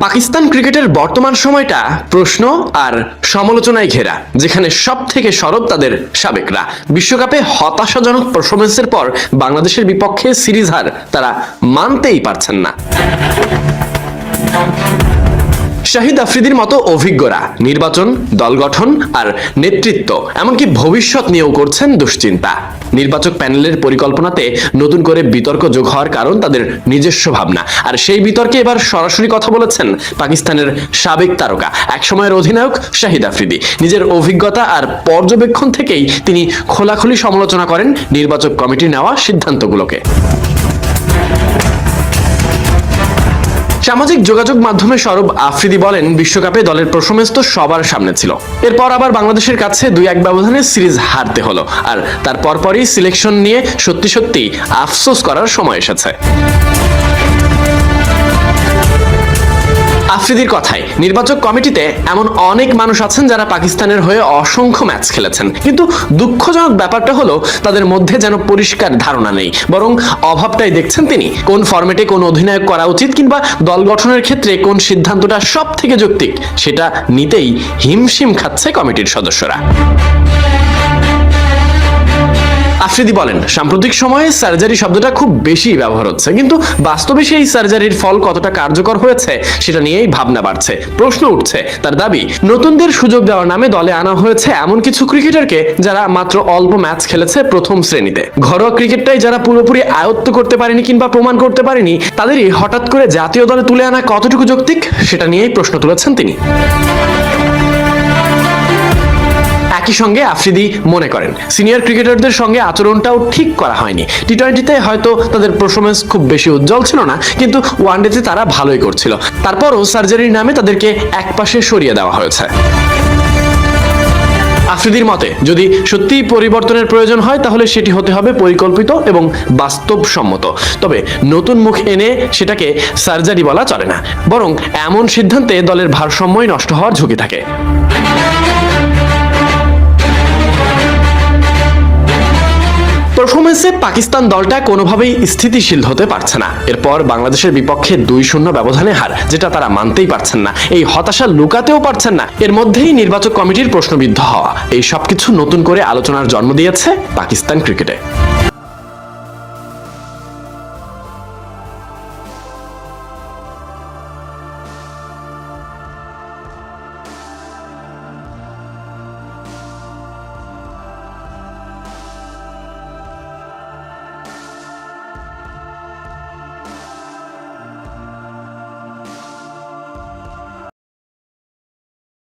পাকিস্তান ক্রিকেটের বর্তমান সময়টা প্রশ্ন আর সমালোচনায় ঘেরা, যেখানে সব থেকে সরব তাদের সাবেকরা। বিশ্বকাপে হতাশাজনক পারফরমেন্সের পর বাংলাদেশের বিপক্ষে সিরিজ হার তারা মানতেই পারছেন না। শাহিদ আফ্রিদির মতো অভিজ্ঞরা নির্বাচন, দল গঠন আর নেতৃত্ব, এমনকি ভবিষ্যৎ নিয়েও করছেন দুশ্চিন্তা। নির্বাচক প্যানেলের পরিকল্পনাতে নতুন করে বিতর্ক যোগ হওয়ার কারণ তাদের নিজস্ব ভাবনা, আর সেই বিতর্কে এবার সরাসরি কথা বলেছেন পাকিস্তানের সাবেক তারকা, একসময়ের অধিনায়ক শাহিদ আফ্রিদি। নিজের অভিজ্ঞতা আর পর্যবেক্ষণ থেকেই তিনি খোলাখুলি সমালোচনা করেন নির্বাচক কমিটির নেওয়া সিদ্ধান্তগুলোকে। সামাজিক যোগাযোগ মাধ্যমে সরব আফ্রিদি বলেন, বিশ্বকাপে দলের পারফরমেন্স তো সবার সামনে ছিল, এরপর আবার বাংলাদেশের কাছে 2-1 ব্যবধানে সিরিজ হারতে হলো, আর তার পরপরই সিলেকশন নিয়ে সত্যি সত্যি আফসোস করার সময় এসেছে। আফ্রিদির কথায়, নির্বাচক কমিটিতে এমন অনেক মানুষ আছেন যারা পাকিস্তানের হয়ে অসংখ্য ম্যাচ খেলেছেন, কিন্তু দুঃখজনক ব্যাপারটা হলো তাদের মধ্যে যেন পরিষ্কার ধারণা নেই, বরং অভাবটাই দেখছেন তিনি। কোন ফরম্যাটে কোন অধিনায়ক করা উচিত কিংবা দল গঠনের ক্ষেত্রে কোন সিদ্ধান্তটা সব থেকে যৌক্তিক, সেটা নিতেই হিমশিম খাচ্ছে কমিটির সদস্যরা। আফ্রিদি বলেন, সাম্প্রতিক সময়ে সার্জারি শব্দটা খুব বেশি ব্যবহার হচ্ছে, কিন্তু বাস্তবে সেই সার্জারির ফল কতটা কার্যকর হয়েছে সেটা নিয়েই ভাবনা বাড়ছে, প্রশ্ন উঠছে। তার দাবি, নতুনদের সুযোগ দেওয়ার নামে দলে আনা হয়েছে এমন কিছু ক্রিকেটারকে যারা মাত্র অল্প ম্যাচ খেলেছে প্রথম শ্রেণীতে। ঘরোয়া ক্রিকেটটাই যারা পুরোপুরি আয়ত্ত করতে পারেনি কিংবা প্রমাণ করতে পারেনি, তাদেরই হঠাৎ করে জাতীয় দলে তুলে আনা কতটুকু যৌক্তিক, সেটা নিয়েই প্রশ্ন তুলেছেন তিনি। একই সঙ্গে আফ্রিদি মনে করেন, সিনিয়র ক্রিকেটারদের সঙ্গে আচরণটাও ঠিক করা হয়নি। টি-20তে হয়তো তাদের পারফরমেন্স খুব বেশি উজ্জ্বল ছিল না, কিন্তু ওয়ানডেতে তারা ভালোই করছিল। তারপরও সার্জারির নামে তাদেরকে একপাশে সরিয়ে দেওয়া হয়েছে। আফ্রিদির মতে, যদি সত্যি পরিবর্তনের প্রয়োজন হয় তাহলে সেটি হতে হবে পরিকল্পিত এবং বাস্তবসম্মত। তবে নতুন মুখ এনে সেটাকে সার্জারি বলা চলে না, বরং এমন সিদ্ধান্তে দলের ভারসাম্যই নষ্ট হওয়ার ঝুঁকি থাকে। পারফরমেন্সে পাকিস্তান দলটা কোনোভাবেই স্থিতিশীল হতে পারছে না। এরপর বাংলাদেশের বিপক্ষে 2-0 ব্যবধানে হার, যেটা তারা মানতেই পারছেন না, এই হতাশা লুকাতেও পারছেন না। এর মধ্যেই নির্বাচক কমিটির প্রশ্নবিদ্ধ হওয়া, এই সবকিছু নতুন করে আলোচনার জন্ম দিয়েছে পাকিস্তান ক্রিকেটে।